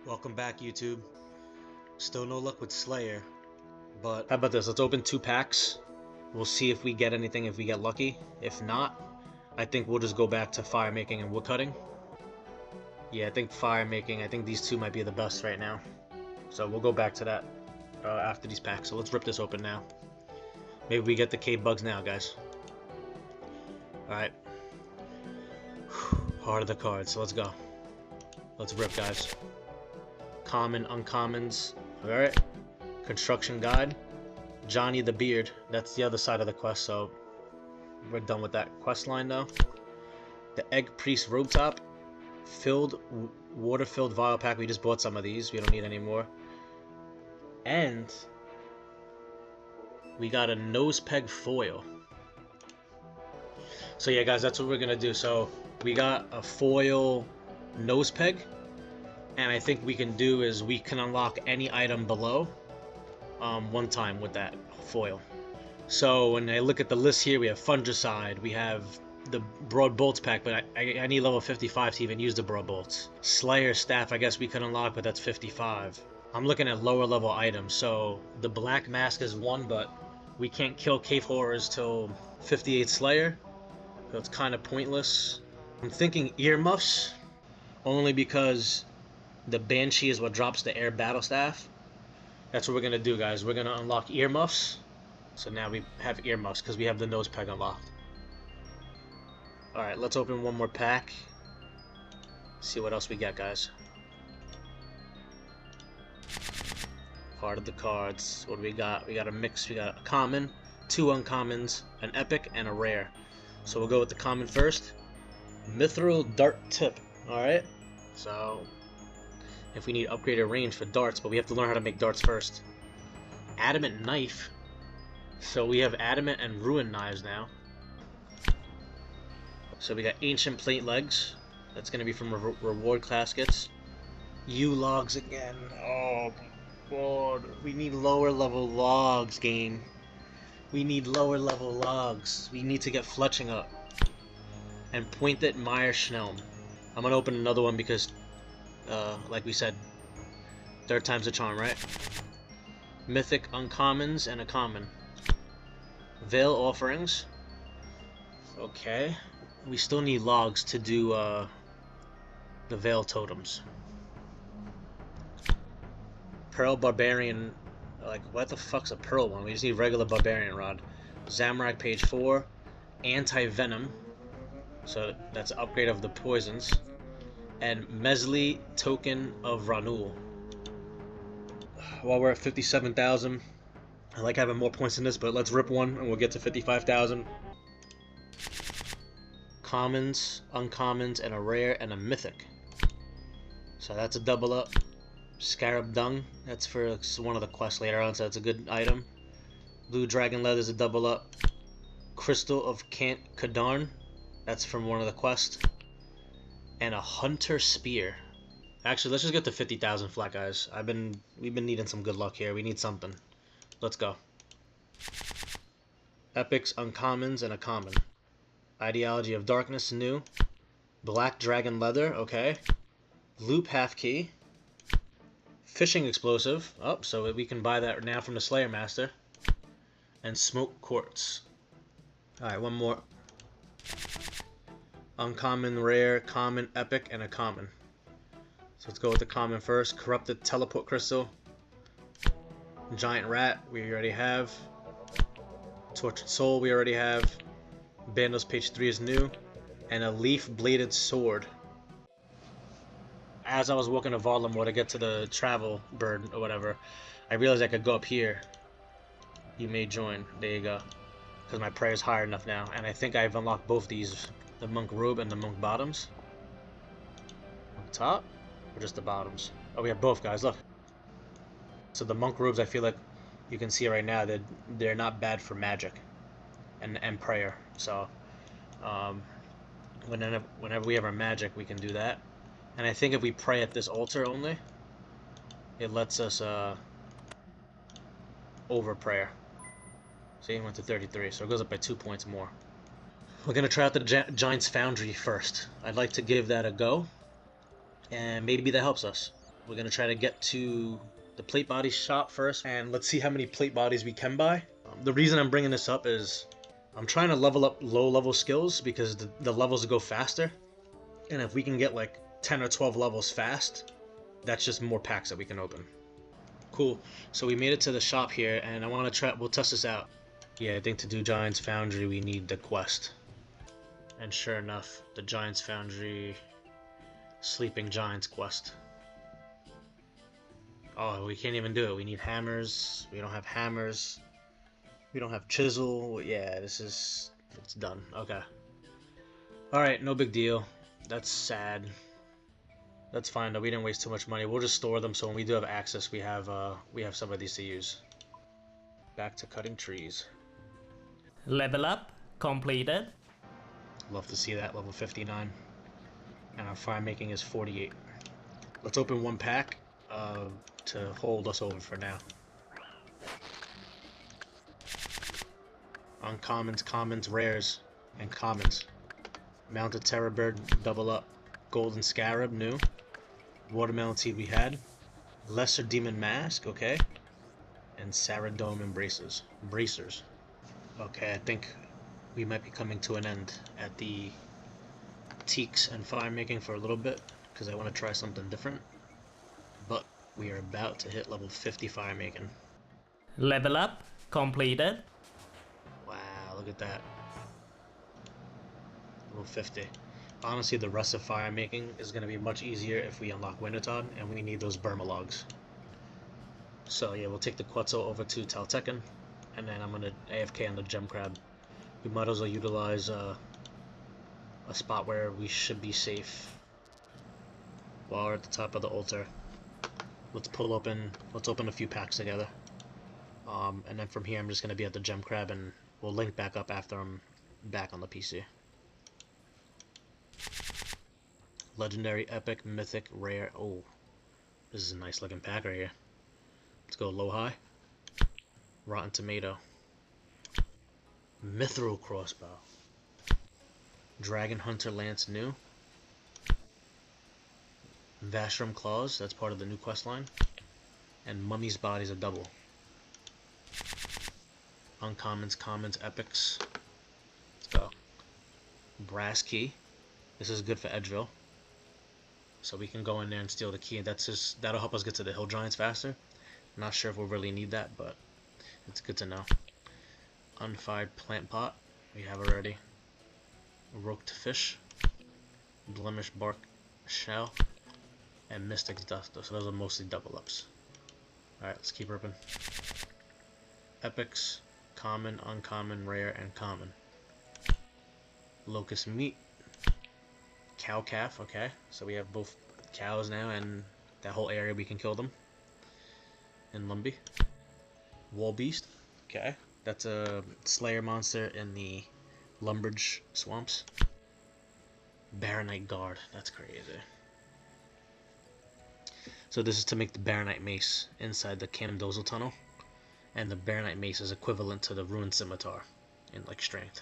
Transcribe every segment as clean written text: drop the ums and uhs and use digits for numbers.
Welcome back, YouTube. Still no luck with Slayer, but how about this? Let's open 2 packs. We'll see if we get anything, if we get lucky. If not, I think we'll just go back to fire making and wood cutting. Yeah, I think fire making, I think these 2 might be the best right now. So we'll go back to that after these packs. So let's rip this open now. Maybe we get the cave bugs now, guys. Alright. Heart of the cards, so let's go. Let's rip, guys. Common, uncommons. Alright. Construction guide. Johnny the Beard. That's the other side of the quest, so we're done with that quest line now. The Egg Priest Robe Top. Water-filled vial pack. We just bought some of these. We don't need any more. And we got a nose peg foil. So yeah, guys, that's what we're gonna do. So we got a foil nose peg, and I think we can do is we can unlock any item below one time with that foil. So when I look at the list here, we have fungicide, we have the broad bolts pack, but I need level 55 to even use the broad bolts. Slayer staff, I guess we can unlock, but that's 55. I'm looking at lower level items, so the black mask is 1, but we can't kill cave horrors till 58 Slayer, so it's kind of pointless. I'm thinking earmuffs, only because the Banshee is what drops the air battle staff. That's what we're gonna do, guys. We're gonna unlock earmuffs. So now we have earmuffs because we have the nose peg unlocked. Alright, let's open one more pack. See what else we get, guys. Heart of the cards. What do we got? We got a mix. We got a common, 2 uncommons, an epic, and a rare. So we'll go with the common first. Mithril dart tip. Alright. So if we need upgraded range for darts, but we have to learn how to make darts first. Adamant knife. So we have adamant and ruin knives now. So we got ancient plate legs. That's going to be from reward caskets. U-logs again. Oh my god. We need lower level logs, game. We need lower level logs. We need to get fletching up. And pointed Meyer Schnelm. I'm going to open another one because, like we said, 3rd time's a charm, right? Mythic uncommons and a common. Veil offerings. Okay. We still need logs to do the veil totems. Pearl barbarian. Like, what the fuck's a pearl one? We just need regular barbarian rod. Zamorak page 4. Anti-venom. So that's an upgrade of the poisons. And Mesli token of Ranul. While we're at 57,000, I like having more points in this, but let's rip one and we'll get to 55,000. Commons, uncommons, and a rare and a mythic. So that's a double up. Scarab dung, that's for one of the quests later on, so that's a good item. Blue dragon leather is a double up. Crystal of Kant Kadarn, that's from one of the quests. And a hunter spear. Actually, let's just get to 50,000 flat, guys. We've been needing some good luck here. We need something. Let's go. Epics, uncommons, and a common. Ideology of Darkness, new. Black dragon leather, okay. Loop half key. Fishing explosive. Oh, so we can buy that now from the Slayer Master. And smoke quartz. Alright, one more. Uncommon, rare, common, epic, and a common. So let's go with the common first. Corrupted teleport crystal. Giant rat, we already have. Tortured soul, we already have. Bandos page 3 is new. And a leaf bladed sword. As I was walking to Varlamore to get to the travel bird or whatever, I realized I could go up here. You may join. There you go. Because my prayer is high enough now. And I think I've unlocked both these. The monk robe and the monk bottoms. On top? Or just the bottoms? Oh, we have both, guys, look. So the monk robes, I feel like you can see right now that they're not bad for magic and prayer. So whenever we have our magic, we can do that. And I think if we pray at this altar only, it lets us over prayer. See, it went to 33, so it goes up by 2 points more. We're going to try out the Giant's Foundry first. I'd like to give that a go, and maybe that helps us. We're gonna try to get to the plate body shop first, and let's see how many plate bodies we can buy. The reason I'm bringing this up is I'm trying to level up low level skills because the levels go faster, and if we can get like 10 or 12 levels fast, that's just more packs that we can open. Cool, so we made it to the shop here, and I want to try, we'll test this out. Yeah, I think to do Giants Foundry we need the quest. And sure enough, the Giants Foundry Sleeping Giants quest. Oh, we can't even do it. We need hammers. We don't have hammers. We don't have chisel. Yeah, it's done. Okay. Alright, no big deal. That's sad. That's fine though, we didn't waste too much money. We'll just store them so when we do have access, we have some of these to use. Back to cutting trees. Level up completed. Love to see that, level 59. And our fire making is 48. Let's open one pack to hold us over for now. Uncommons, commons, rares, and commons. Mounted Terror Bird, double up. Golden Scarab, new. Watermelon Seed we had. Lesser Demon Mask, okay. And Saradome Embracers. Bracers. Okay, I think we might be coming to an end at the Teaks and fire making for a little bit, because I want to try something different. But we are about to hit level 50 fire making. Level up completed. Wow, look at that. Level 50. Honestly, the rest of fire making is going to be much easier if we unlock Wintertod, and we need those Burma logs. So yeah, we'll take the Quetzal over to Taltecan, and then I'm going to AFK on the Gem Crab. We might as well utilize a spot where we should be safe while we're at the top of the altar. Let's open a few packs together. And then from here I'm just going to be at the Gem Crab, and we'll link back up after I'm back on the PC. Legendary, epic, mythic, rare. Oh, this is a nice looking pack right here. Let's go low high. Rotten Tomato. Mithril Crossbow. Dragon Hunter Lance new. Vashram Claws, that's part of the new quest line. And Mummy's Body's a double. Uncommons, commons, epics. Let's go. Brass Key. This is good for Edgeville. So we can go in there and steal the key. That'll help us get to the Hill Giants faster. Not sure if we'll really need that, but it's good to know. Unfired Plant Pot, we have already. Rooked Fish, Blemish Bark Shell, and Mystic's Dust. So those are mostly double ups. Alright, let's keep ripping. Epics, common, uncommon, rare, and common. Locust Meat. Cow Calf, okay. So we have both cows now, and that whole area we can kill them. And Lumbee. Wall Beast, okay. That's a Slayer monster in the Lumbridge swamps. Baronite Guard, that's crazy. So this is to make the Baronite Mace inside the Candozel Tunnel. And the Baronite Mace is equivalent to the Ruined Scimitar in like strength.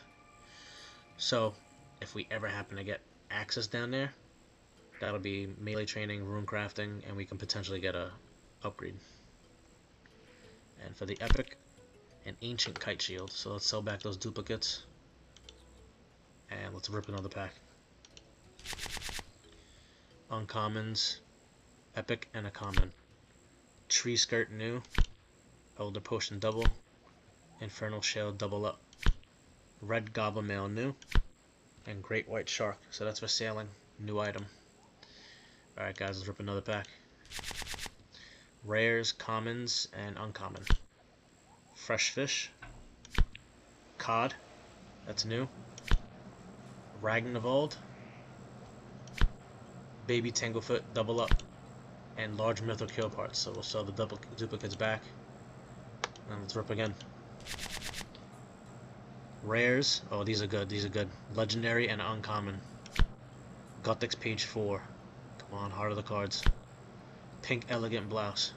So if we ever happen to get access down there, that'll be melee training, rune crafting, and we can potentially get a upgrade. And for the epic, an ancient kite shield. So let's sell back those duplicates, and let's rip another pack. Uncommons, epic, and a common. Tree skirt new, elder potion double, infernal shell double up, red goblin mail new, and great white shark. So that's for sailing, new item. Alright guys, let's rip another pack. Rares, commons, and uncommon. Fresh fish, cod, that's new. Ragnavold, baby Tanglefoot double up, and large mithril kill parts. So we'll sell the double duplicates back, and let's rip again. Rares, oh these are good, these are good. Legendary and uncommon. Gothics page 4. Come on, heart of the cards. Pink elegant blouse.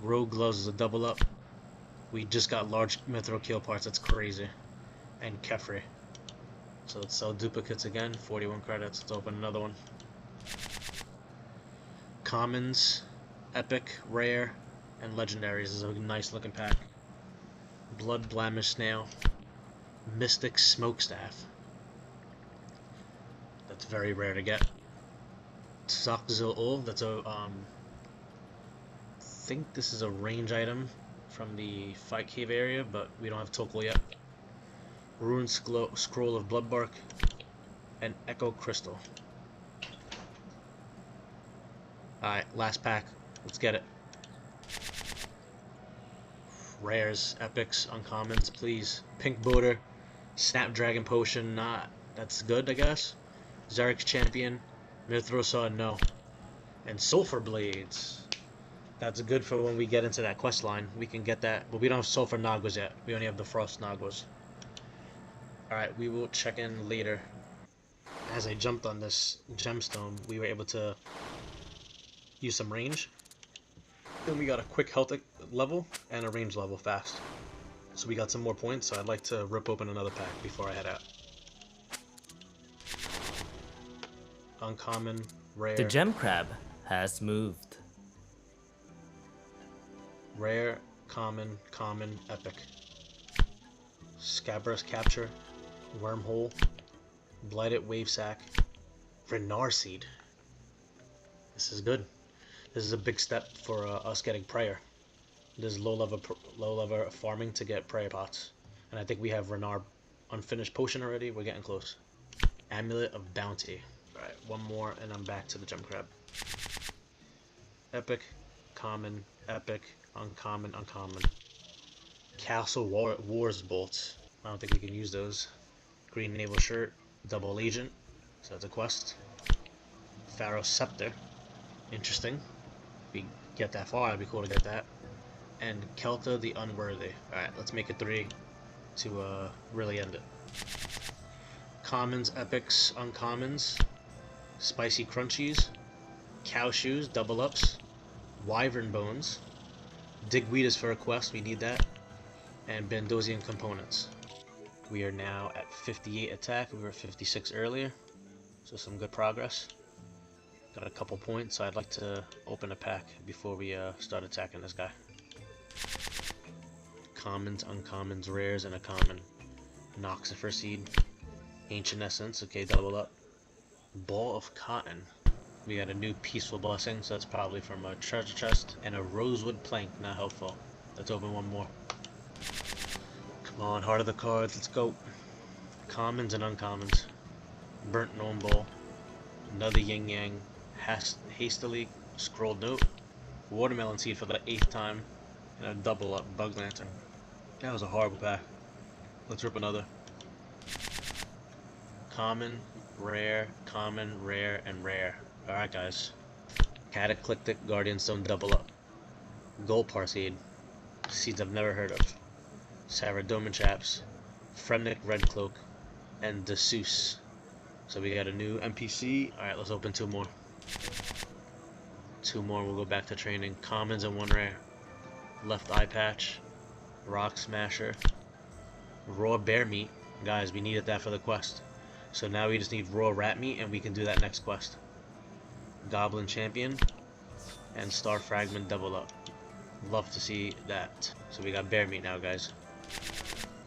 Rogue gloves is a double up. We just got large mithril kill parts, that's crazy. And Kefri. So let's sell duplicates again, 41 credits. Let's open another one. Commons, Epic, Rare, and Legendaries. This is a nice looking pack. Blood Blamish Snail, Mystic Smokestaff. That's very rare to get. Soxil, that's a I think this is a range item from the Fight Cave area, but we don't have Tokul yet. Rune Scroll of Bloodbark, and Echo Crystal. Alright, last pack. Let's get it. Rares, epics, uncommons, please. Pink Border, Snapdragon Potion, not. That's good, I guess. Zarek's Champion, Mithrossaw, no. And Sulfur Blades. That's good for when we get into that quest line. We can get that, but we don't have Sulfur Nagwas yet. We only have the Frost Nagwas. Alright, we will check in later. As I jumped on this gemstone, we were able to use some range. Then we got a quick health level and a range level fast. So we got some more points, so I'd like to rip open another pack before I head out. Uncommon, rare. The gem crab has moved. Rare, common, common, epic. Scabrous Capture, Wormhole, Blighted Wavesack, Renar Seed. This is good. This is a big step for us getting prayer. This is low level farming to get prayer pots, and I think we have Renar unfinished potion already. We're getting close. Amulet of Bounty. All right, one more, and I'm back to the gem crab. Epic, common, epic, uncommon, uncommon. Castle Wars bolts. I don't think we can use those. Green Naval Shirt, Double Agent. So that's a quest. Pharaoh Scepter. Interesting. If we get that far, it'd be cool to get that. And Kelta the Unworthy. Alright, let's make it 3 to really end it. Commons, epics, uncommons. Spicy Crunchies. Cow Shoes, double ups. Wyvern Bones. Digweed for a quest, we need that. And Bandosian Components. We are now at 58 attack, we were at 56 earlier. So some good progress. Got a couple points, so I'd like to open a pack before we start attacking this guy. Commons, uncommons, rares, and a common. Noxifer Seed. Ancient Essence, okay, double up. Ball of Cotton. We got a new Peaceful Blessing, so that's probably from a treasure chest. And a Rosewood Plank, not helpful. Let's open one more. Come on, Heart of the Cards, let's go. Commons and uncommons. Burnt Gnome Bowl. Another Yin Yang. Hastily Scrolled Note. Watermelon Seed for the 8th time. And a double up Bug Lantern. That was a horrible pack. Let's rip another. Common, rare, and rare. Alright guys. Cataclysmic Guardian Stone double up. Goldpar Seed. Seeds I've never heard of. Saradomin Chaps. Fremnik Red Cloak. And Dessous. So we got a new NPC. Alright, let's open 2 more. 2 more, we'll go back to training. Commons and 1 rare. Left Eye Patch. Rock Smasher. Raw Bear Meat. Guys, we needed that for the quest. So now we just need Raw Rat Meat and we can do that next quest. Goblin Champion. And Star Fragment double up. Love to see that. So we got Bear Meat now, guys.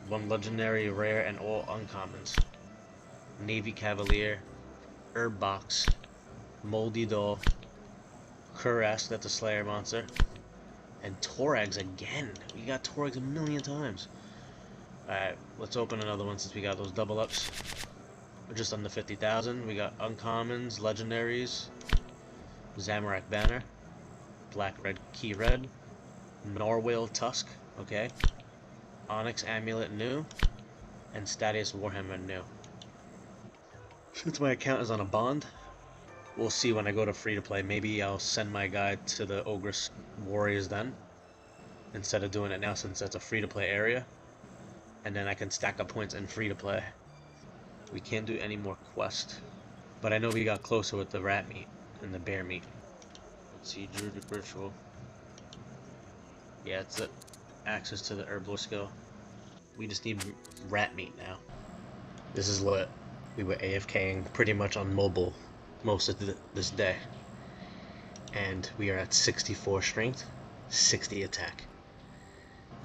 1 legendary, rare, and all uncommons. Navy Cavalier, Herb Box, Moldy Doll, Kurask, that's a Slayer monster, and Torags again. We got Torags a million times. Alright, let's open another one since we got those double ups. We're just under 50,000. We got uncommons, legendaries, Zamorak Banner, Black Red Key Red, Norwhale Tusk, okay, Onyx Amulet new, and Statius Warhammer new. Since my account is on a bond, we'll see when I go to free-to-play. Maybe I'll send my guy to the Ogress Warriors then, instead of doing it now since that's a free-to-play area. And then I can stack up points in free-to-play. We can't do any more quests. But I know we got closer with the rat meat and the bear meat. Let's see, Druidic Ritual. Yeah, it's it. Access to the Herbal skill. We just need rat meat now. This is lit. We were AFKing pretty much on mobile most of this day. And we are at 64 strength, 60 attack.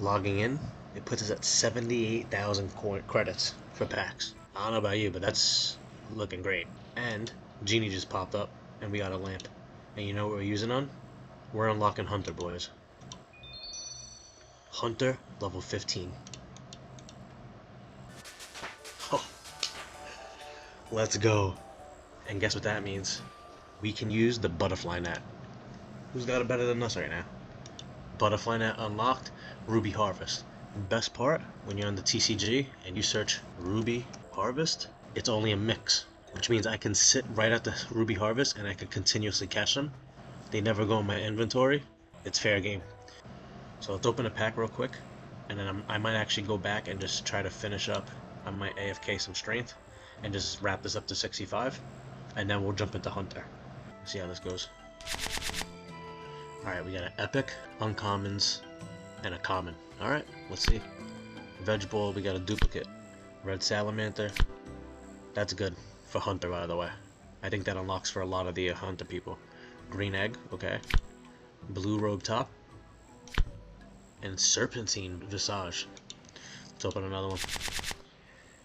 Logging in, it puts us at 78,000 credits for packs. I don't know about you, but that's looking great. And Genie just popped up, and we got a lamp. And you know what we're using on? We're unlocking Hunter, boys. Hunter, level 15. Oh, let's go. And guess what that means? We can use the butterfly net. Who's got it better than us right now? Butterfly net unlocked, Ruby Harvest. Best part, when you're on the TCG and you search Ruby Harvest, it's only a mix, which means I can sit right at the Ruby Harvest and I can continuously catch them. They never go in my inventory. It's fair game. So let's open a pack real quick, and then I might actually go back and just try to finish up. I might AFK some strength and just wrap this up to 65, and then we'll jump into Hunter. See how this goes. Alright, we got an epic, uncommons, and a common. Alright, let's see. Veg Bowl, we got a duplicate. Red Salamander. That's good for Hunter, by the way. I think that unlocks for a lot of the Hunter people. Green Egg, okay. Blue Robe Top. And Serpentine Visage. Let's open another one.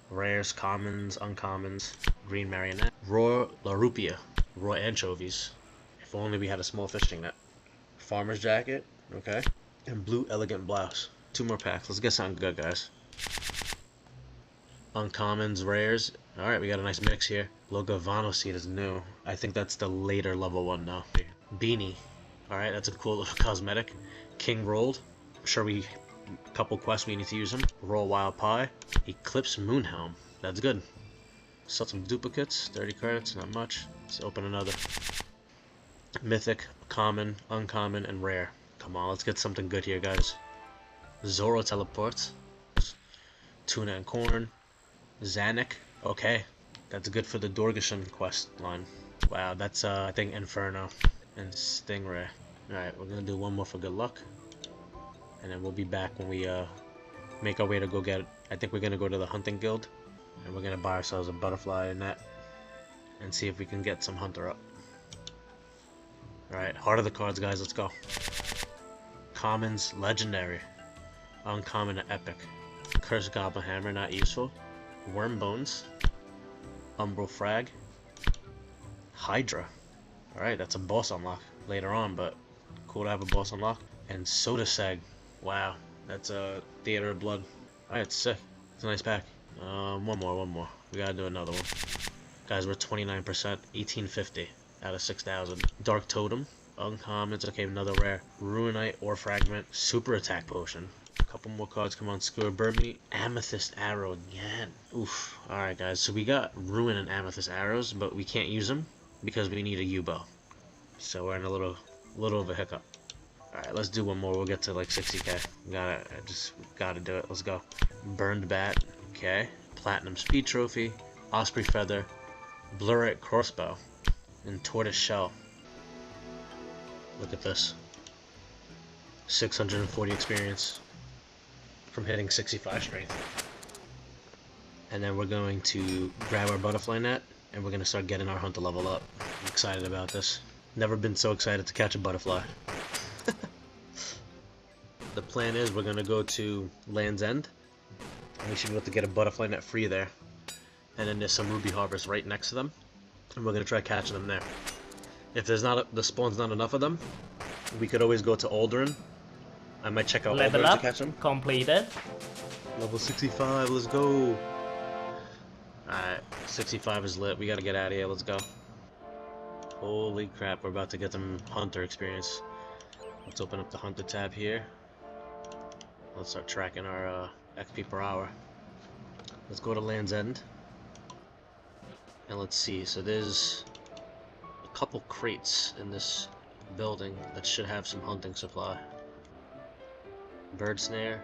Rares, commons, uncommons. Green Marionette. Raw La Rupia. Raw Anchovies. If only we had a small fishing net. Farmer's Jacket, okay. And Blue Elegant Blouse. 2 more packs. Let's get something good, guys. Uncommons, rares. Alright, we got a nice mix here. Logavano Seed is new. I think that's the later level one now. Beanie. Alright, that's a cool little cosmetic. King Rolled. I'm sure couple quests we need to use him. Roll Wild Pie. Eclipse Moonhelm. That's good. Sell some duplicates. 30 credits, not much. Let's open another. Mythic, common, uncommon, and rare. Come on, let's get something good here, guys. Zoro Teleports. Tuna and Corn. Zanuck. Okay. That's good for the Dorgashan quest line. Wow, that's, I think, Inferno. And Stingray. Alright, we're gonna do one more for good luck. And then we'll be back when we, make our way to go get it. I think we're gonna go to the Hunting Guild. And we're gonna buy ourselves a butterfly net. And see if we can get some Hunter up. Alright, Heart of the Cards, guys, let's go. Commons, Legendary. Uncommon, Epic. Cursed Goblin Hammer, not useful. Worm Bones. Umbral Frag. Hydra. Alright, that's a boss unlock later on, but cool to have a boss unlock. And Soda Seg. Wow, that's a Theater of Blood. Alright, it's sick. It's a nice pack. One more. We gotta do another one. Guys, we're 29%, 1850 out of 6,000. Dark Totem, uncommons, okay, another rare. Ruinite or Fragment, Super Attack Potion. A couple more cards, come on, Skewer Burmy, Amethyst Arrow again. Oof. Alright guys, so we got Ruin and Amethyst Arrows, but we can't use them because we need a U-bow. So we're in a little of a hiccup. Alright, let's do one more, we'll get to like 60k. Gotta do it, let's go. Burned Bat, okay. Platinum Speed Trophy, Osprey Feather, Blurite Crossbow, and Tortoise Shell. Look at this. 640 experience from hitting 65 strength. And then we're going to grab our butterfly net and we're going to start getting our Hunter level up. I'm excited about this. Never been so excited to catch a butterfly. The plan is we're going to go to Land's End and we should be able to get a butterfly net free there. And then there's some Ruby Harvest right next to them. And we're going to try catching them there. If there's the spawn's not enough of them, we could always go to Aldarin. I might check out Level Aldarin up to catch them. completed. Level 65, let's go. Alright, 65 is lit. We gotta get out of here, let's go. Holy crap, we're about to get some Hunter experience. Let's open up the Hunter tab here. Let's start tracking our XP per hour. Let's go to Land's End. And let's see, so there's a couple crates in this building that should have some hunting supply. Bird snare.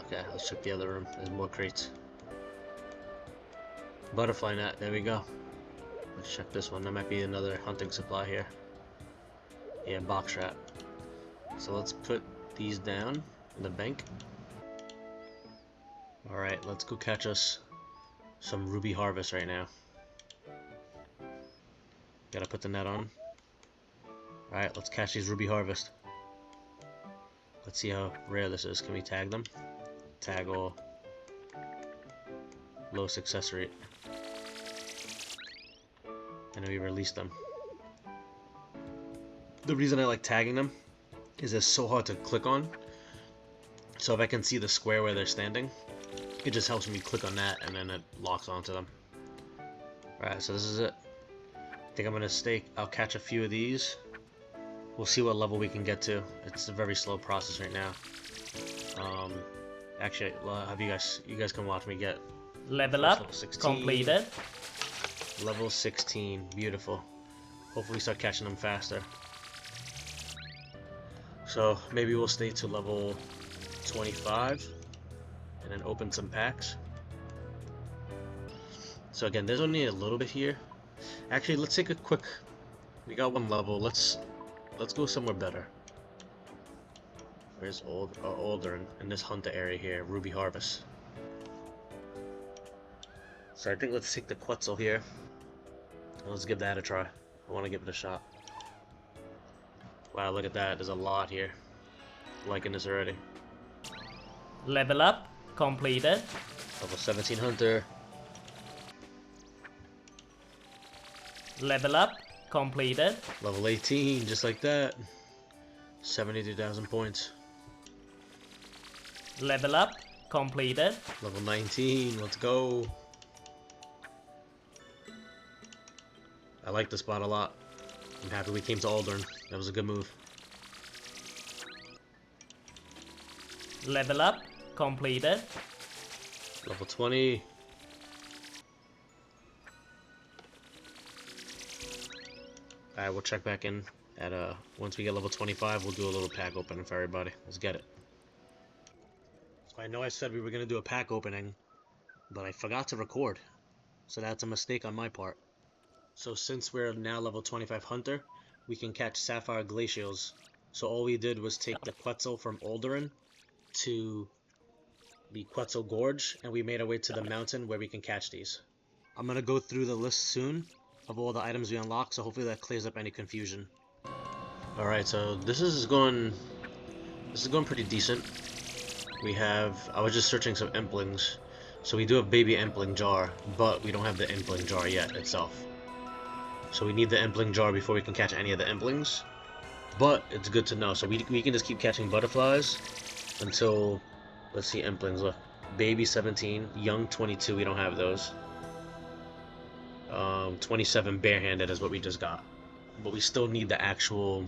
Okay, let's check the other room. There's more crates. Butterfly net, there we go. Let's check this one. There might be another hunting supply here. Yeah, box trap. So let's put these down in the bank. Alright, let's go catch us some Ruby Harvest right now. Gotta put the net on. Alright, let's catch these Ruby Harvest. Let's see how rare this is. Can we tag them? Tag all. Low success rate. And then we release them. The reason I like tagging them is it's so hard to click on. So if I can see the square where they're standing, it just helps me click on that and then it locks onto them. Alright, so this is it. I think I'm gonna I'll catch a few of these. We'll see what level we can get to. It's a very slow process right now. Actually, have you guys can watch me get Level up, level 16. completed. Level 16, beautiful. Hopefully start catching them faster. So maybe we'll stay to level 25 and then open some packs. So again, there's only a little bit here. Actually, let's take a quick. We got one level. Let's go somewhere better. Where's Aldarin in this hunter area here? Ruby Harvest. So I think let's take the Quetzal here. And let's give that a try. I want to give it a shot. Wow, look at that. There's a lot here. I'm liking this already. Level up, completed. Level 17 hunter. Level up, completed. Level 18, just like that. 72,000 points. Level up, completed. Level 19, let's go. I like this spot a lot. I'm happy we came to Aldarin. That was a good move. Level up, completed. Level 20. Alright, we'll check back in at once we get level 25, we'll do a little pack opening for everybody. Let's get it. So I know I said we were gonna do a pack opening, but I forgot to record. So that's a mistake on my part. So since we're now level 25 hunter, we can catch Sapphire Glacials. So all we did was take the Quetzal from Aldarin to the Quetzal Gorge, and we made our way to the mountain where we can catch these. I'm gonna go through the list soon of all the items we unlock, so hopefully that clears up any confusion. Alright, so this is going pretty decent. I was just searching some Implings. So we do have baby Impling jar, but we don't have the Impling jar yet itself. So we need the Impling jar before we can catch any of the Implings. But it's good to know. So we can just keep catching butterflies until, let's see, Implings. Look, baby 17, young 22, we don't have those. 27 barehanded is what we just got. But we still need the actual...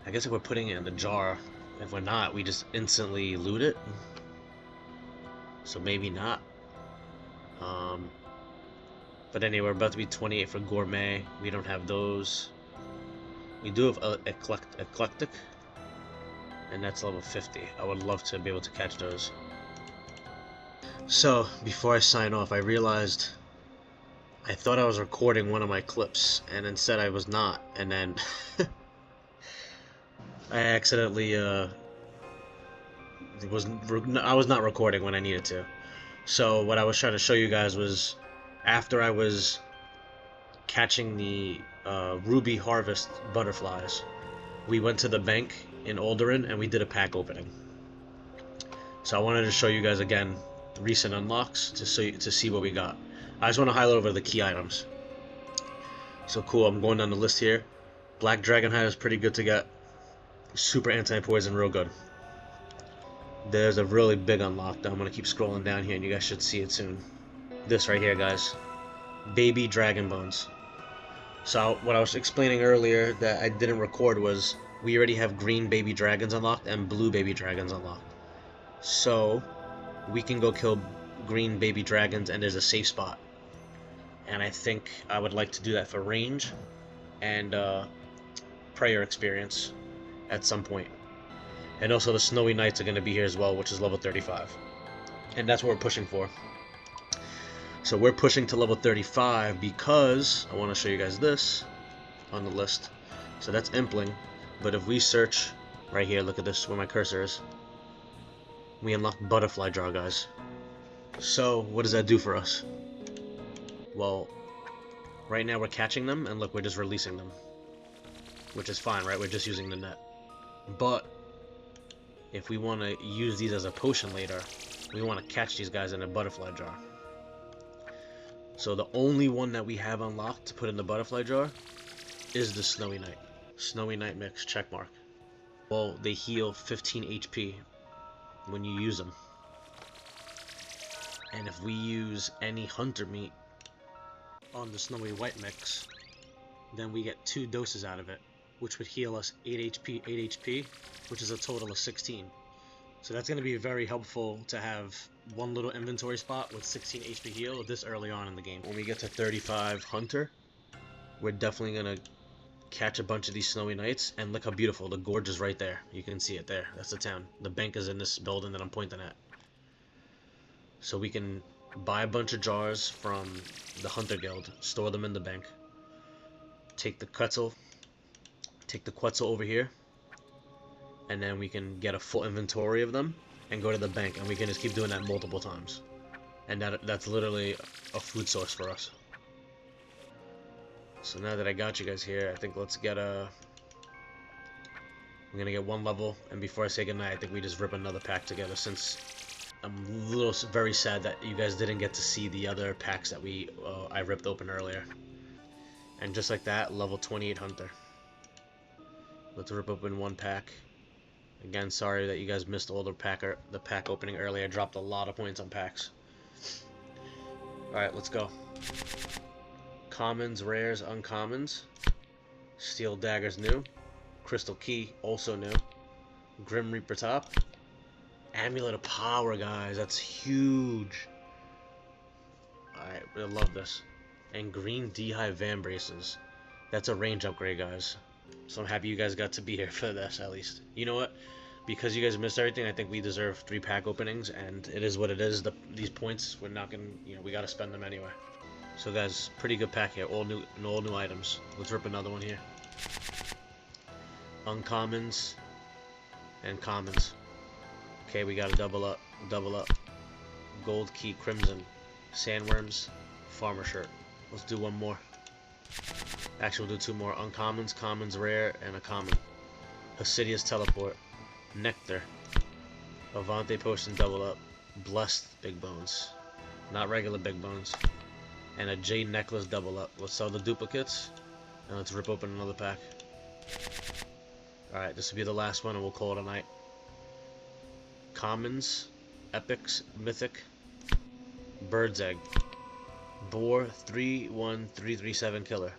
I guess if we're putting it in the jar, if we're not, we just instantly loot it. So maybe not. But anyway, we're about to be 28 for Gourmet. We don't have those. We do have Eclectic. And that's level 50. I would love to be able to catch those. So, before I sign off, I realized I thought I was recording one of my clips, and instead I was not. And then I accidentally I was not recording when I needed to. So what I was trying to show you guys was after I was catching the Ruby Harvest butterflies, we went to the bank in Aldarin and we did a pack opening. So I wanted to show you guys again recent unlocks to see what we got. I just want to highlight over the key items. So cool, I'm going down the list here. Black Dragonhide is pretty good to get. Super anti-poison, real good. There's a really big unlock that I'm going to keep scrolling down here and you guys should see it soon. This right here, guys. Baby Dragon Bones. So what I was explaining earlier that I didn't record was we already have green baby dragons unlocked and blue baby dragons unlocked. So we can go kill green baby dragons and there's a safe spot. And I think I would like to do that for range and prayer experience at some point. And also the Snowy Knights are going to be here as well, which is level 35. And that's what we're pushing for. So we're pushing to level 35 because I want to show you guys this on the list. So that's Impling. But if we search right here, look at this where my cursor is. We unlock Butterfly Jar, guys. So what does that do for us? Well, right now we're catching them and look, we're just releasing them. which is fine, right? We're just using the net. But if we want to use these as a potion later, we want to catch these guys in a butterfly jar. So the only one that we have unlocked to put in the butterfly jar is the Snowy Knight. Snowy Knight mix, check mark. Well, they heal 15 HP when you use them. And if we use any hunter meat on the Snowy White mix, then we get 2 doses out of it, which would heal us 8 HP, which is a total of 16. So that's going to be very helpful to have one little inventory spot with 16 HP heal this early on in the game. When we get to 35 hunter, we're definitely going to catch a bunch of these Snowy Knights, and look how beautiful, the Gorge is right there. You can see it there, that's the town. The bank is in this building that I'm pointing at. So we can buy a bunch of jars from the Hunter Guild, store them in the bank, take the Quetzal over here, and then we can get a full inventory of them and go to the bank, and we can just keep doing that multiple times. And that's literally a food source for us. So now that I got you guys here, I think let's get I'm gonna get 1 level, and before I say goodnight, I think we just rip another pack together, since I'm very sad that you guys didn't get to see the other packs that I ripped open earlier. And just like that, level 28 hunter. Let's rip open 1 pack. Again, sorry that you guys missed all the pack opening earlier. I dropped a lot of points on packs. Alright, let's go. Commons, rares, uncommons. Steel Dagger's new. Crystal Key, also new. Grim Reaper top. Amulet of Power, guys. That's huge. Alright, I love this. And green Dehive Van Braces. That's a range upgrade, guys. So I'm happy you guys got to be here for this, at least. You know what? Because you guys missed everything, I think we deserve 3 pack openings, and it is what it is. These points, we're not gonna, we gotta spend them anyway. So guys, pretty good pack here. All new items. Let's rip another one here. Uncommons and commons. Okay, we gotta double up. Gold Key Crimson. Sandworms. Farmer Shirt. Let's do 1 more. Actually, we'll do 2 more. Uncommons, commons, rare, and a common. Hasidious Teleport. Nectar. Avante Potion double up. Blessed Big Bones. Not regular Big Bones. And a Jade Necklace double up. Let's sell the duplicates. And let's rip open another pack. Alright, this will be the last one and we'll call it a night. Commons. Epics. Mythic. Bird's Egg. Boar 31337 killer.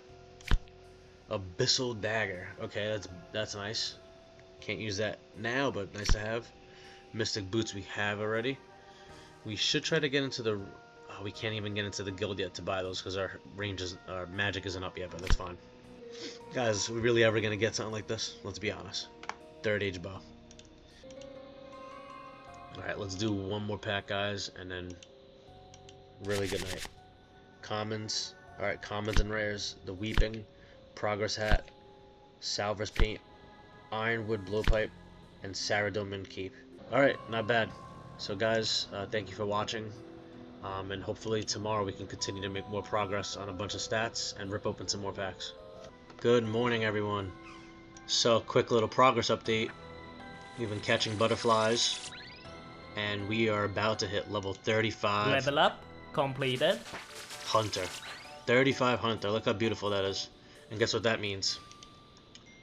Abyssal Dagger. Okay, that's nice. Can't use that now, but nice to have. Mystic Boots we have already. We should try to get into the... Oh, we can't even get into the guild yet to buy those because our magic isn't up yet, but that's fine. Guys, we really ever gonna get something like this? Let's be honest. 3rd Age bow. Alright, let's do 1 more pack, guys, and then really good night. Commons. Alright, commons and rares. The Weeping. Progress Hat. Salver's Paint. Ironwood Blowpipe. And Saradomin Cape. Alright, not bad. So guys, thank you for watching. And hopefully tomorrow we can continue to make more progress on a bunch of stats and rip open some more packs. Good morning, everyone. So, quick little progress update. We've been catching butterflies, and we are about to hit level 35. Level up completed. Hunter. 35 hunter. Look how beautiful that is. And guess what that means?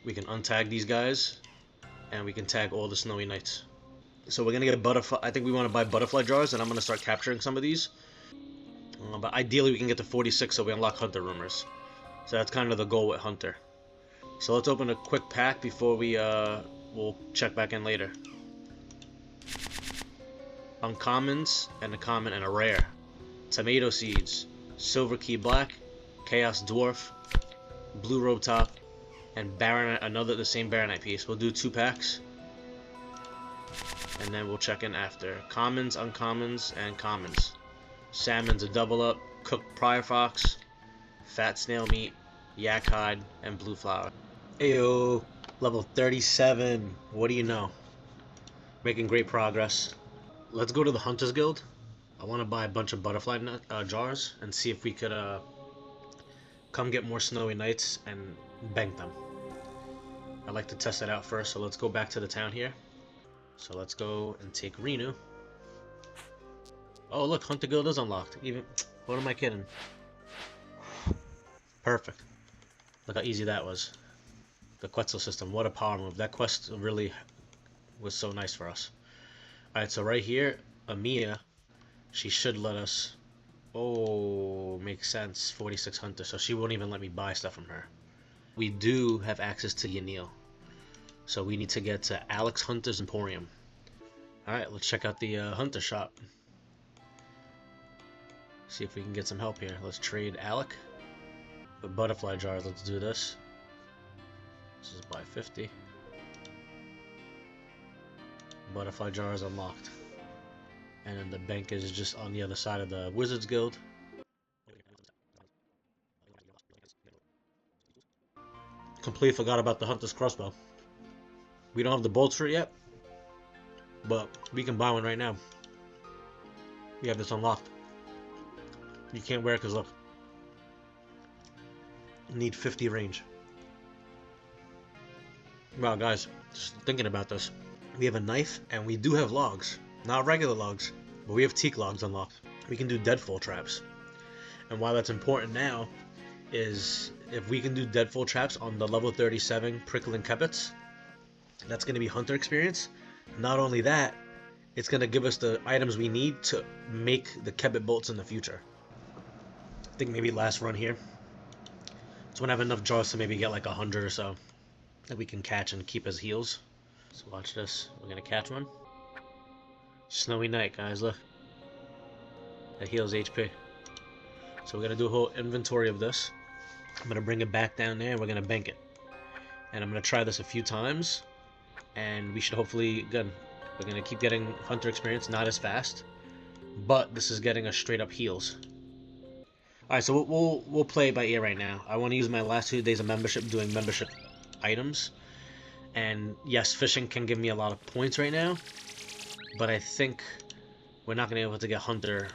We can untag these guys, and we can tag all the Snowy Knights. So we're gonna get a butterfly. I think we want to buy butterfly jars, and I'm gonna start capturing some of these. But ideally, we can get to 46 so we unlock hunter rumors. So that's kind of the goal with hunter. So let's open a quick pack before we'll check back in later. Uncommons and a common and a rare. Tomato Seeds, Silver Key Black, Chaos Dwarf, Blue Robe Top, and Baronite. The same Baronite piece. We'll do 2 packs. And then we'll check in after. Commons, uncommons, and commons. Salmon's a double up. Cooked Prior Fox. Fat Snail Meat. Yak Hide. And Blue Flower. Ayo! Level 37. What do you know? Making great progress. Let's go to the Hunters Guild. I want to buy a bunch of butterfly jars and see if we could come get more Snowy Knights and bank them. I like to test it out first, so let's go back to the town here. So let's go and take Renu. Oh look, Hunter Guild is unlocked. Even, what am I kidding? Perfect. Look how easy that was. The Quetzal system, what a power move. That quest really was so nice for us. Alright, so right here, Amiya, she should let us... Oh, makes sense. 46 Hunter, so she won't even let me buy stuff from her. We do have access to Yanil. So we need to get to Alex Hunter's Emporium. Alright, let's check out the Hunter shop. See if we can get some help here. Let's trade Alec. With butterfly jars, let's do this. This is buy 50. Butterfly jars unlocked. And then the bank is just on the other side of the Wizards Guild. Completely forgot about the Hunter's Crossbow. We don't have the bolts for it yet, but we can buy one right now. We have this unlocked. You can't wear it because look, need 50 range. Wow, guys, just thinking about this. We have a knife and we do have logs. Not regular logs, but we have teak logs unlocked. We can do deadfall traps. And why that's important now is if we can do deadfall traps on the level 37 prickling Kebets, that's going to be hunter experience. Not only that, it's going to give us the items we need to make the Kebet bolts in the future. I think maybe last run here. So when I have enough jars to maybe get like 100 or so that we can catch and keep as heals. So watch this. We're going to catch one. Snowy Night, guys, look. That heals HP. So we're going to do a whole inventory of this. I'm going to bring it back down there and we're going to bank it. And I'm going to try this a few times. And we should hopefully, again, we're going to keep getting hunter experience, not as fast. But this is getting us straight up heals. Alright, so we'll play it by ear right now. I want to use my last 2 days of membership doing membership items. And yes, fishing can give me a lot of points right now. But I think we're not going to be able to get hunter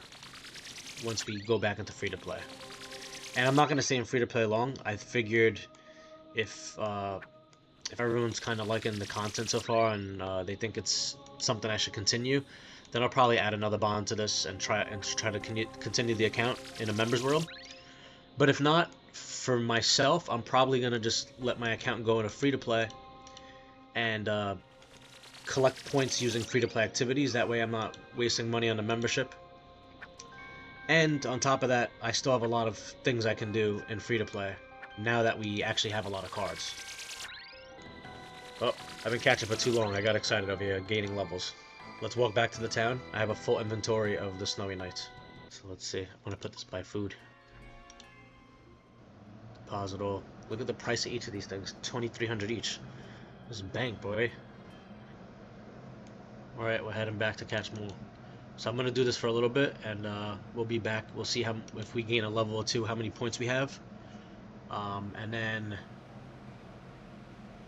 once we go back into free-to-play. And I'm not going to stay in free-to-play long. I figured if everyone's kind of liking the content so far and they think it's something I should continue, then I'll probably add another bond to this and try to continue the account in a members world. But if not, for myself, I'm probably going to just let my account go into free-to-play and collect points using free-to-play activities. That way I'm not wasting money on the membership. And on top of that, I still have a lot of things I can do in free-to-play now that we actually have a lot of cards. Oh, I've been catching for too long. I got excited over here, gaining levels. Let's walk back to the town. I have a full inventory of the Snowy Nights. So let's see. I'm going to put this by food. Deposit all. Look at the price of each of these things. 2,300 each. This is bank, boy. Alright, we're heading back to catch more. So I'm going to do this for a little bit, and we'll be back. We'll see how if we gain a level or two, how many points we have. And then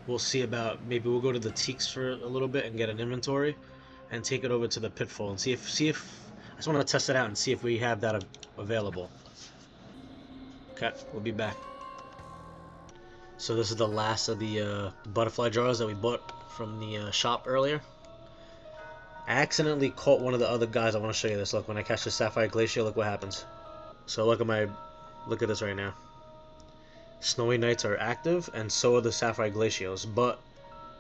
we'll see about, maybe we'll go to the Teaks for a little bit and get an inventory and take it over to the Pitfall and see if I just want to test it out and see if we have that available. Okay, we'll be back. So this is the last of the butterfly jars that we bought from the shop earlier. I accidentally caught one of the other guys. I want to show you this. Look, when I catch the Sapphire Glacier, look what happens. So look at this right now. Snowy Nights are active, and so are the Sapphire Glacios. But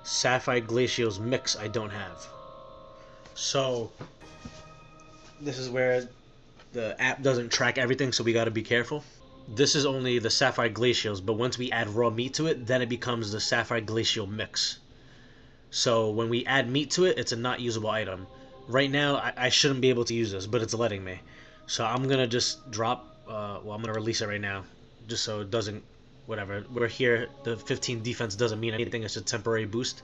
Sapphire Glacios mix I don't have. So this is where the app doesn't track everything, so we got to be careful. This is only the Sapphire Glacios, but once we add raw meat to it, then it becomes the Sapphire Glacial mix. So when we add meat to it, it's a not usable item. Right now, I shouldn't be able to use this, but it's letting me. So I'm going to just drop, well, I'm going to release it right now, just so it doesn't, whatever. We're here, the 15 defense doesn't mean anything, it's a temporary boost.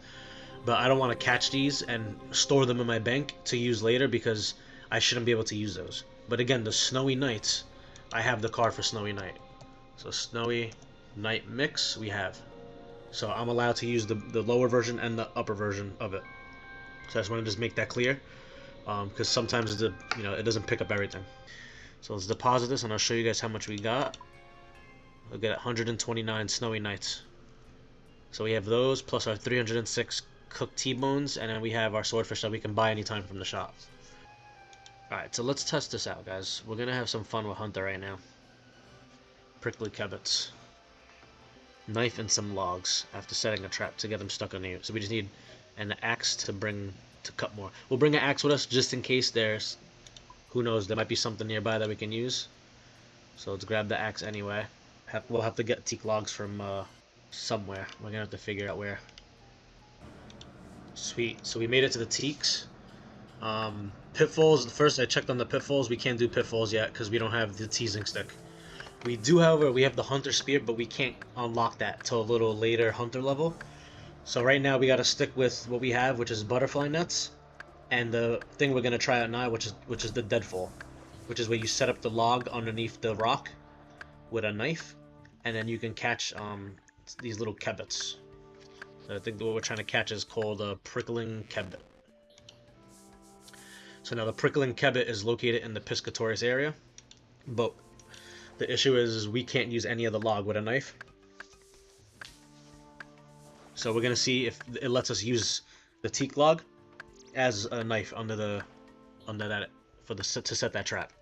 But I don't want to catch these and store them in my bank to use later because I shouldn't be able to use those. But again, the Snowy Nights, I have the card for Snowy Night. So Snowy Night mix, we have. So I'm allowed to use the lower version and the upper version of it. So I just want to just make that clear, because sometimes it doesn't pick up everything. So let's deposit this and I'll show you guys how much we got. We'll get 129 Snowy Nights. So we have those plus our 306 cooked T-bones, and then we have our swordfish that we can buy anytime from the shop. Alright, so let's test this out, guys. We're gonna have some fun with Hunter right now. Prickly kebits. Knife and some logs after setting a trap to get them stuck on you. So we just need an axe to cut more. We'll bring an axe with us just in case there's, who knows, there might be something nearby that we can use. So let's grab the axe anyway. We'll have to get teak logs from somewhere. We're gonna have to figure out where. Sweet. So we made it to the Teaks. Pitfalls. First, I checked on the pitfalls. We can't do pitfalls yet because we don't have the teasing stick. We do, however, we have the hunter spear, but we can't unlock that till a little later hunter level. So right now we got to stick with what we have, which is butterfly nets, and the thing we're gonna try out now, which is the Deadfall, which is where you set up the log underneath the rock with a knife, and then you can catch these little kebits. So I think what we're trying to catch is called a prickling kebit. So now the prickling kebit is located in the Piscatoris area, but the issue is we can't use any of the log with a knife. So we're gonna see if it lets us use the teak log as a knife under that to set that trap.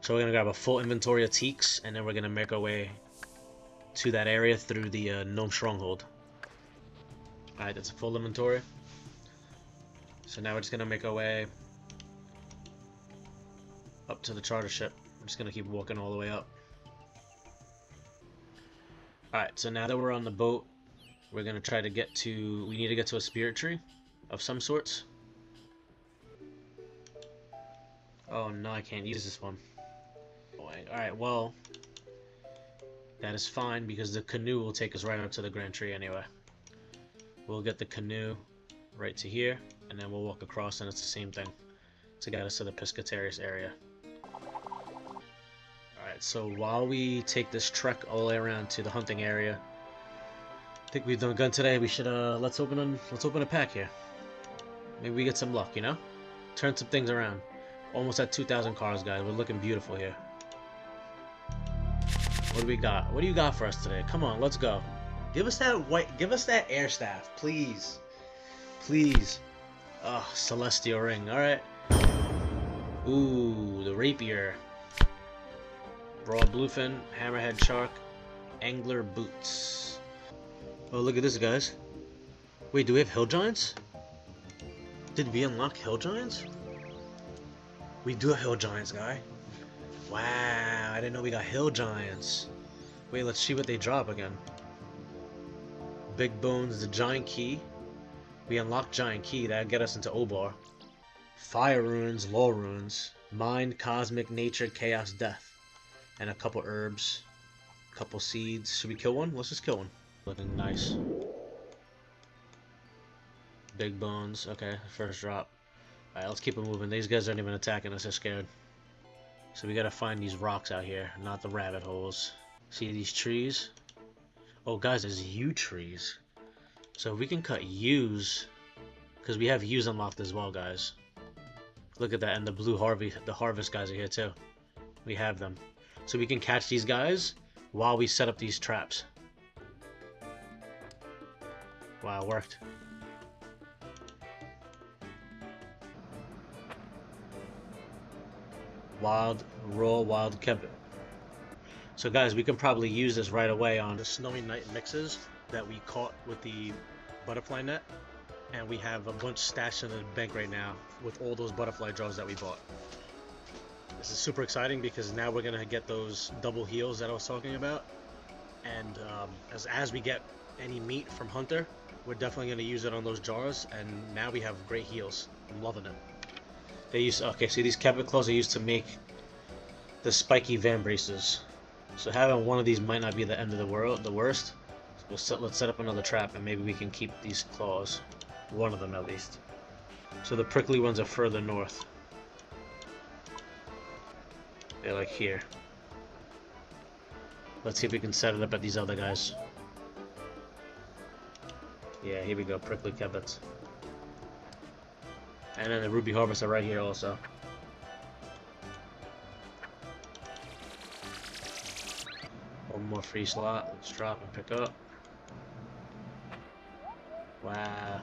So we're gonna grab a full inventory of teaks, and then we're gonna make our way to that area through the gnome stronghold. Alright, that's a full inventory. So now we're just gonna make our way up to the charter ship. I'm just gonna keep walking all the way up. Alright, so now that we're on the boat, we're gonna try to get to, we need to get to a spirit tree of some sorts. Oh no, I can't use this one. Alright, well, that is fine because the canoe will take us right up to the grand tree anyway. We'll get the canoe right to here, and then we'll walk across, and it's the same thing to get us to the Piscatoris area. Alright, so while we take this trek all the way around to the hunting area, I think we've done good today. We should let's open a pack here. Maybe we get some luck, you know? Turn some things around. Almost at 2,000 cars, guys. We're looking beautiful here. What do we got? What do you got for us today? Come on, let's go. Give us that air staff, please. Please. Oh, celestial ring. Alright. Ooh, the rapier. Broad bluefin, hammerhead shark, angler boots. Oh, look at this, guys. Wait, do we have hill giants? Did we unlock hill giants? We do have hill giants, guy. Wow, I didn't know we got hill giants. Wait, let's see what they drop again. Big bones, the giant key. We unlocked giant key, that'll get us into Obar. Fire runes, law runes, mind, cosmic, nature, chaos, death. And a couple herbs, couple seeds. Should we kill one? Let's just kill one. Looking nice. Big bones. Okay, first drop. Alright, let's keep it moving. These guys aren't even attacking us. They're scared. So we gotta find these rocks out here, not the rabbit holes. See these trees? Oh, guys, there's yew trees. So if we can cut yews, because we have yews unlocked as well, guys. Look at that, and the blue harvest guys are here too. We have them. So we can catch these guys while we set up these traps. Wow, it worked. Wild kebit. So guys, we can probably use this right away on the Snowy Night mixes that we caught with the butterfly net, and we have a bunch stashed in the bank right now with all those butterfly draws that we bought. This is super exciting because now we're gonna get those double heals that I was talking about, and as we get any meat from Hunter, we're definitely gonna use it on those jars, and now we have great heals. I'm loving it. Okay, so these kebit claws are used to make the spiky van braces. So having one of these might not be the end of the world, the worst. So let's set up another trap, and maybe we can keep these claws. One of them at least. So the prickly ones are further north. They're like here. Let's see if we can set it up at these other guys. Yeah, here we go, prickly kebits. And then the ruby harvest are right here also. One more free slot. Let's drop and pick up. Wow.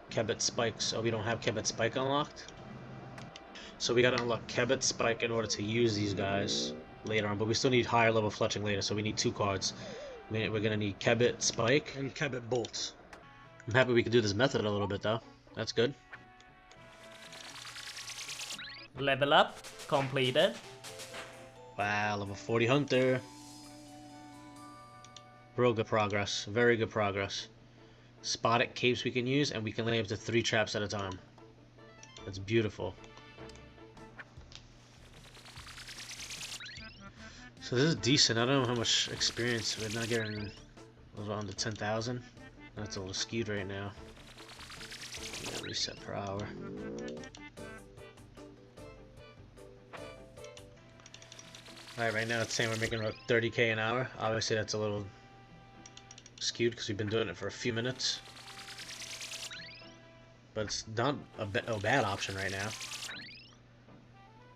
Kebit spikes. Oh, we don't have Kebit spike unlocked. So we gotta unlock Kebit spike in order to use these guys later on. But we still need higher level fletching later, so we need 2 cards. We're gonna need Kebit spike and Kebit bolts. I'm happy we could do this method a little bit though. That's good. Level up completed. Wow, level 40 hunter. Real good progress. Very good progress. Spotted capes we can use, and we can lay up to 3 traps at a time. That's beautiful. So this is decent. I don't know how much experience. We're not getting under 10,000. That's a little skewed right now. Yeah, reset per hour. Alright, right now it's saying we're making about 30k an hour. Obviously that's a little skewed because we've been doing it for a few minutes. But it's not a bad option right now.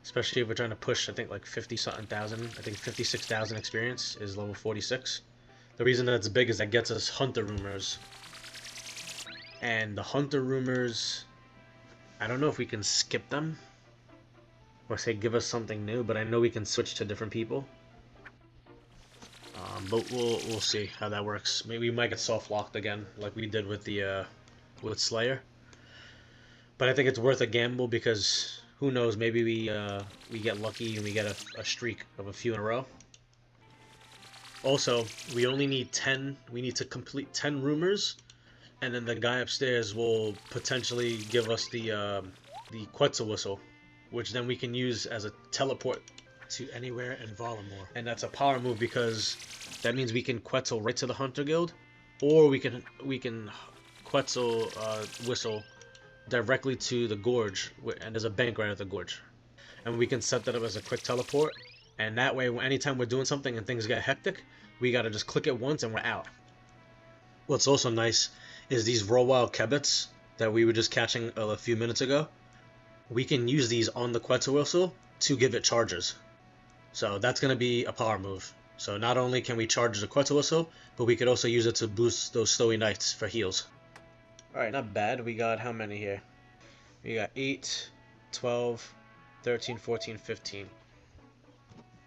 Especially if we're trying to push, I think, like 50-something thousand. I think 56,000 experience is level 46. The reason that it's big is that gets us Hunter Rumors. And the Hunter Rumors, I don't know if we can skip them. Or say give us something new, but I know we can switch to different people. But we'll see how that works. Maybe we might get soft locked again, like we did with the with Slayer. But I think it's worth a gamble because who knows? Maybe we get lucky and we get a streak of a few in a row. Also, we only need 10. We need to complete 10 rumors, and then the guy upstairs will potentially give us the Quetzal whistle, which then we can use as a teleport to anywhere in Valamor. And that's a power move because that means we can Quetzal right to the Hunter Guild, or we can Quetzal whistle directly to the Gorge, and there's a bank right at the Gorge. And we can set that up as a quick teleport, and that way anytime we're doing something and things get hectic, we gotta just click it once and we're out. What's also nice is these raw wild Kebits that we were just catching a few minutes ago. We can use these on the Quetzal whistle to give it charges. So that's going to be a power move. So not only can we charge the Quetzal whistle, but we could also use it to boost those Stowy Knights for heals. Alright, not bad. We got how many here? We got 8, 12, 13, 14, 15.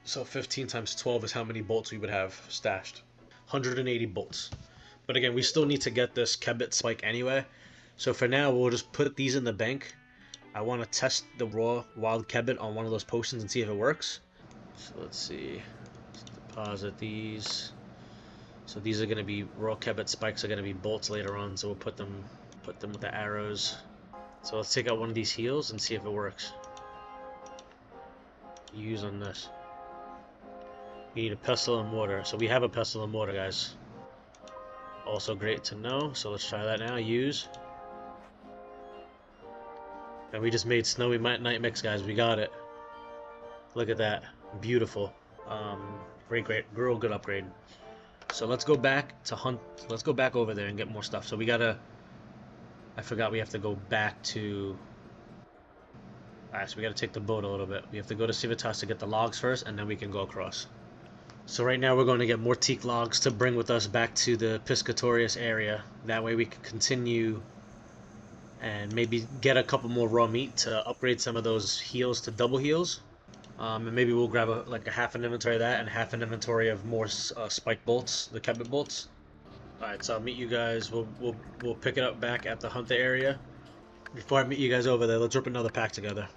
So 15 times 12 is how many bolts we would have stashed. 180 bolts. But again, we still need to get this Kebit spike anyway. So for now, we'll just put these in the bank. I want to test the raw wild Kebit on one of those potions and see if it works. So let's see. Let's deposit these. So these are going to be raw Kebit spikes. Are going to be bolts later on. So we'll put them with the arrows. So let's take out one of these heals and see if it works. Use on this. We need a pestle and mortar. So we have a pestle and mortar, guys. Also great to know. So let's try that now. Use. And we just made Snowy Night Mix, guys. We got it. Look at that. Beautiful. Great. Real good upgrade. So let's go back to hunt. Let's go back over there and get more stuff. So we gotta... I forgot we have to go back to... Alright, so we gotta take the boat a little bit. We have to go to Civitas to get the logs first, and then we can go across. So right now we're going to get more teak logs to bring with us back to the Piscatoris area. That way we can continue... and maybe get a couple more raw meat to upgrade some of those heals to double heals. And maybe we'll grab a half an inventory of that and half an inventory of more spike bolts, the Kebit bolts. Alright, so I'll meet you guys. We'll pick it up back at the Hunter area. Before I meet you guys over there, let's rip another pack together.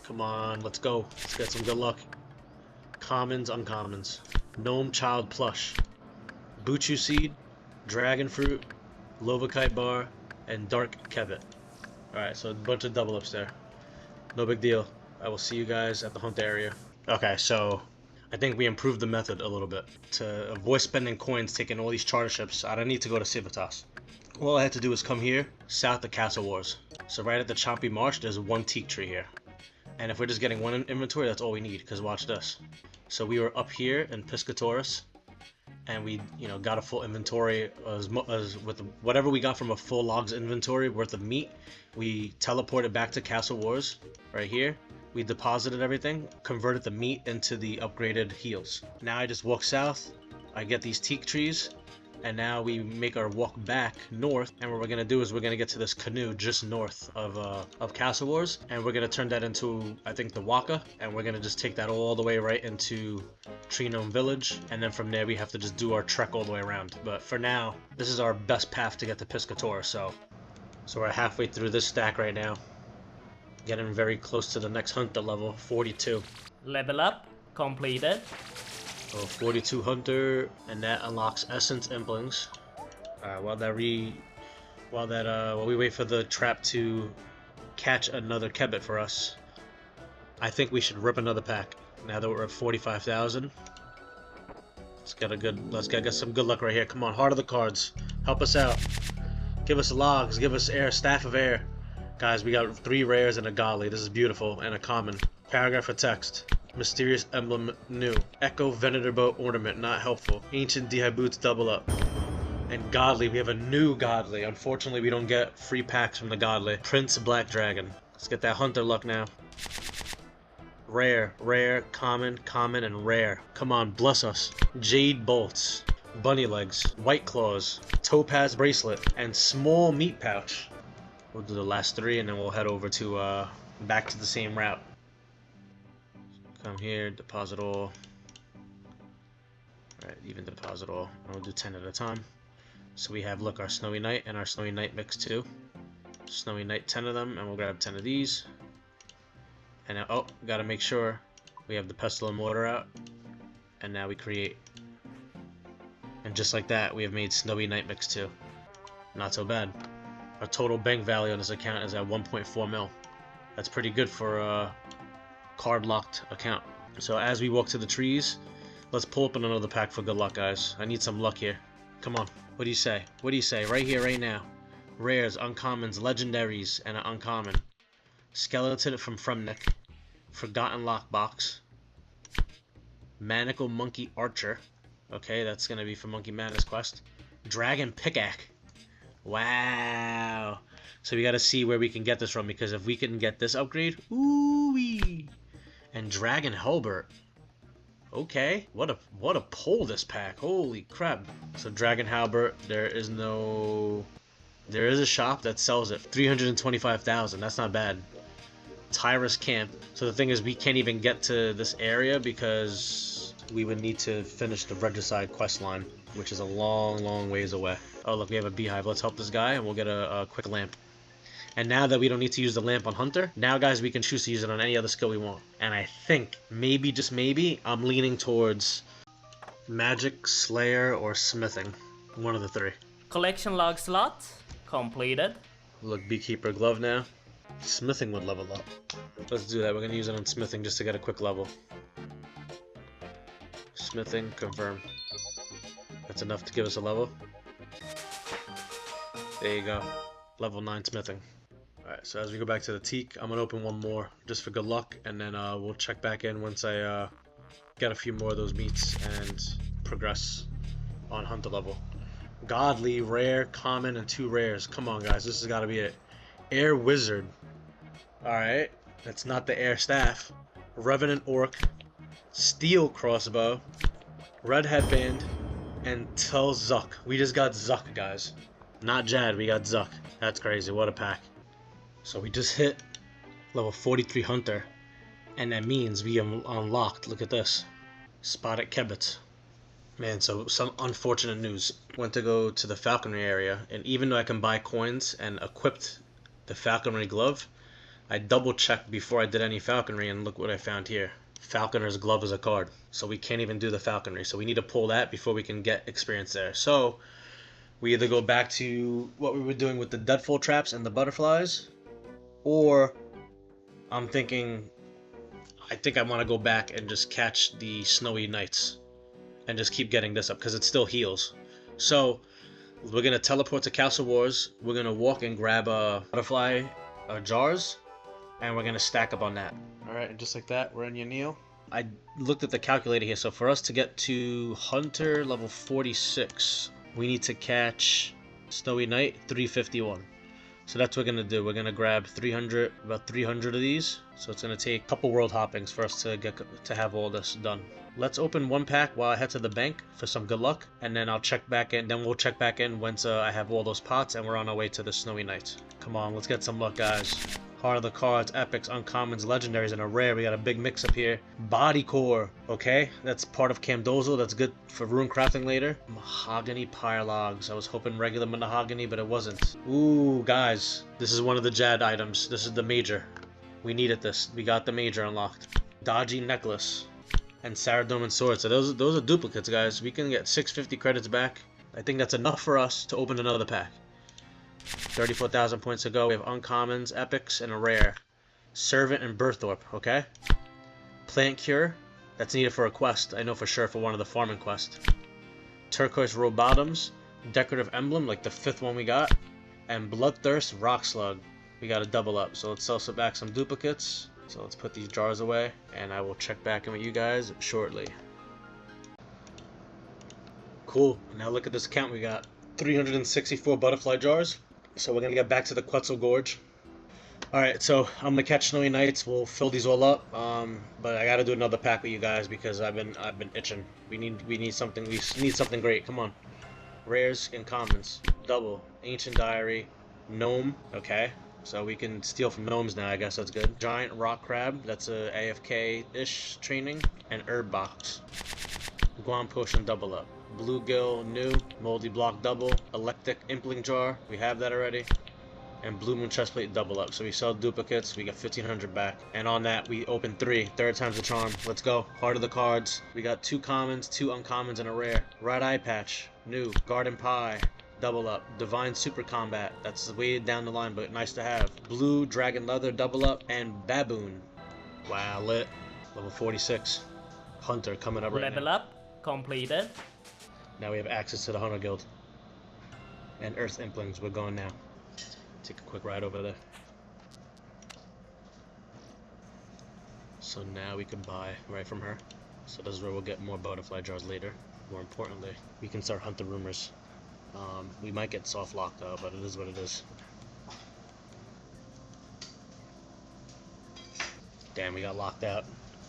Come on, let's go. Let's get some good luck. Commons, uncommons. Gnome Child Plush. Buchu Seed, Dragon Fruit, Lovakite Bar, and Dark Kebit. Alright, so a bunch of double ups there. No big deal. I will see you guys at the Hunt area. Okay, so I think we improved the method a little bit. To avoid spending coins taking all these charter ships, I don't need to go to Civitas. All I had to do was come here, south of Castle Wars. So right at the Chompy Marsh, there's one teak tree here. And if we're just getting one inventory, that's all we need, because watch this. So we were up here in Piscatoris, and we, got a full inventory as with whatever we got from a full logs inventory worth of meat. We teleported back to Castle Wars, right here. We deposited everything, converted the meat into the upgraded heals. Now I just walk south, I get these teak trees, And now we make our walk back north, and what we're gonna do is we're gonna get to this canoe just north of Castle Wars, and we're gonna turn that into, I think, the Waka, and we're gonna just take that all the way right into Tree Gnome Village, and then from there we have to just do our trek all the way around. But for now, this is our best path to get to Piscatoris, so we're halfway through this stack right now, getting very close to the next hunter level, 42. Level up completed. So 42 hunter, and that unlocks essence implings. While we wait for the trap to catch another Kebbit for us, I think we should rip another pack. Now that we're at 45,000, let's get some good luck right here. Come on, Heart of the Cards, help us out. Give us logs, give us air, Staff of Air. Guys, we got 3 rares and a godly. This is beautiful, and a common. Paragraph of text. Mysterious emblem new. Echo Venerable ornament not helpful. Ancient D'hai boots double up. And godly, we have a new godly. Unfortunately, we don't get free packs from the godly. Prince Black Dragon. Let's get that hunter luck now. Rare, rare, common, common, and rare. Come on, bless us. Jade bolts. Bunny legs. White claws. Topaz bracelet. And small meat pouch. We'll do the last 3 and then we'll head over to back to the same route. Come here, deposit all. Alright, even deposit all. And we'll do 10 at a time. So we have, look, our Snowy Knight and our Snowy Knight mix too. Snowy Knight, 10 of them, and we'll grab 10 of these. And now, oh, gotta make sure we have the Pestle and Mortar out. And now we create. And just like that, we have made Snowy Knight mix too. Not so bad. Our total bank value on this account is at 1.4 mil. That's pretty good for a card locked account. So as we walk to the trees, let's pull open another pack for good luck, guys. I need some luck here. Come on. What do you say? What do you say? Right here, right now. Rares, uncommons, legendaries, and an uncommon. Skeleton from Fremnik. Forgotten Lockbox. Manacle Monkey Archer. Okay, that's gonna be for Monkey Madness Quest. Dragon Pickaxe. Wow. So we gotta see where we can get this from, because if we can get this upgrade, ooh-wee. And Dragon Halbert. Okay, what a pull this pack. Holy crap. So Dragon Halbert, there is a shop that sells it. 325,000. That's not bad. Tyrus Camp. So the thing is, we can't even get to this area because we would need to finish the Regicide quest line, which is a long ways away. Oh look, we have a beehive. Let's help this guy and we'll get a quick lamp. And now that we don't need to use the lamp on Hunter, now guys, we can choose to use it on any other skill we want. And I think, maybe, just maybe, I'm leaning towards Magic, Slayer, or Smithing. One of the 3. Collection log slot completed. Look, Beekeeper Glove now. Smithing would level up. Let's do that. We're going to use it on Smithing just to get a quick level. Smithing, confirm. That's enough to give us a level. There you go. Level 9 Smithing. Alright, so as we go back to the Teak, I'm gonna open one more just for good luck, and then we'll check back in once I get a few more of those meats and progress on hunter level. Godly, rare, common, and 2 rares. Come on, guys, this has got to be it. Air Wizard. Alright, that's not the Air Staff. Revenant Orc, Steel Crossbow, Red Headband, and Tell Zuck. We just got Zuck, guys. Not Jad, we got Zuck. That's crazy, what a pack. So we just hit level 43 Hunter, and that means we unlocked, look at this, Spotted Kebbits. Man, so some unfortunate news. Went to go to the Falconry area, and even though I can buy coins and equipped the Falconry glove, I double checked before I did any Falconry, and look what I found here. Falconer's glove is a card, so we can't even do the Falconry, so we need to pull that before we can get experience there. So we either go back to what we were doing with the Deadfall traps and the butterflies, or I think I want to go back and just catch the Snowy Knights and just keep getting this up because it still heals. So we're going to teleport to Castle Wars, we're going to walk and grab butterfly jars, and we're going to stack up on that. Alright, and just like that, we're in Yanil. I looked at the calculator here, so for us to get to Hunter level 46, we need to catch Snowy Knight 351. So that's what we're gonna do. We're gonna grab about 300 of these. So it's gonna take a couple world hoppings for us to have all this done. Let's open one pack while I head to the bank for some good luck, and then I'll check back in. Then we'll check back in once I have all those pots and we're on our way to the Snowy Nights. Come on, let's get some luck, guys. Heart of the Cards, epics, uncommons, legendaries, and a rare. We got a big mix up here. Body core, okay, that's part of Camdozo. That's good for rune crafting later. Mahogany pyre logs. I was hoping regular mahogany, but it wasn't. Ooh, guys, this is one of the Jad items. This is the major. We needed this. We got the major unlocked. Dodgy necklace and Saradomin sword. So those are duplicates, guys. We can get 650 credits back. I think that's enough for us to open another pack. 34,000 points to go. We have uncommons, epics, and a rare. Servant and Birthorpe, okay? Plant Cure, that's needed for a quest. I know for sure for one of the farming quests. Turquoise Row Bottoms, Decorative Emblem, like the 5th one we got. And Bloodthirst Rock Slug. We got a double up, so let's sell back some duplicates. So let's put these jars away, and I will check back in with you guys shortly. Cool, now look at this count we got. 364 butterfly jars. So we're gonna get back to the Quetzal Gorge. Alright, so I'm gonna catch Snowy Nights. We'll fill these all up. But I gotta do another pack with you guys because I've been itching. We need something great. Come on. Rares and commons. Double. Ancient Diary. Gnome. Okay. So we can steal from gnomes now, I guess that's good. Giant Rock Crab. That's a AFK-ish training. And Herb Box. Guam Potion double up. Bluegill new, Moldy Block double, Electric Impling Jar, we have that already, and Blue Moon Chestplate double up. So we sell duplicates, we got 1,500 back, and on that we open 3, third time's the charm. Let's go. Heart of the Cards, we got 2 commons, 2 uncommons, and a rare. Red Eye Patch, new, Garden Pie, double up. Divine Super Combat, that's way down the line, but nice to have. Blue Dragon Leather double up, and Baboon. Wow, lit. Level 46. Hunter coming up right now. Level up, completed. Now we have access to the Hunter Guild. And Earth Implings, we're going now. Take a quick ride over there. So now we can buy right from her. So this is where we'll get more butterfly jars later. More importantly, we can start hunting rumors. We might get soft lock though, but it is what it is. Damn, we got locked out.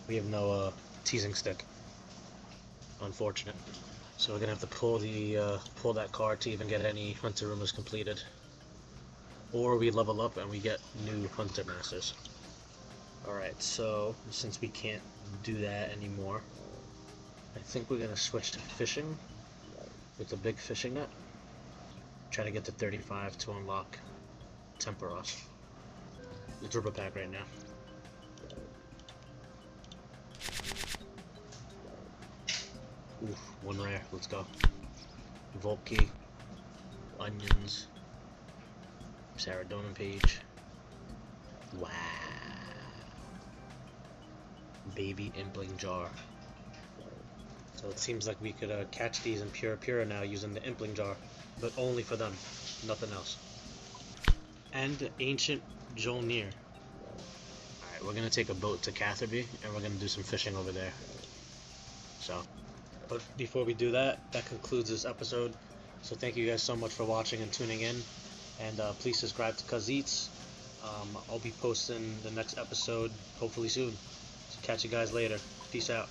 We have no teasing stick. Unfortunate. So we're gonna have to pull that card to even get any hunter rumors completed. Or we level up and we get new hunter masters. Alright, so since we can't do that anymore, I think we're gonna switch to fishing with the big fishing net. Try to get to 35 to unlock Temperos. The dribble pack right now. Oof, 1 rare, let's go. Vault Key, Onions, Saradomin Page. Wow. Baby Impling Jar. So it seems like we could catch these in Pura now using the Impling Jar, but only for them, nothing else. And the Ancient Jolnir. Alright, we're gonna take a boat to Catherby and we're gonna do some fishing over there. So. But before we do that, that concludes this episode. So thank you guys so much for watching and tuning in. And please subscribe to Cuz Eats. I'll be posting the next episode hopefully soon. So catch you guys later. Peace out.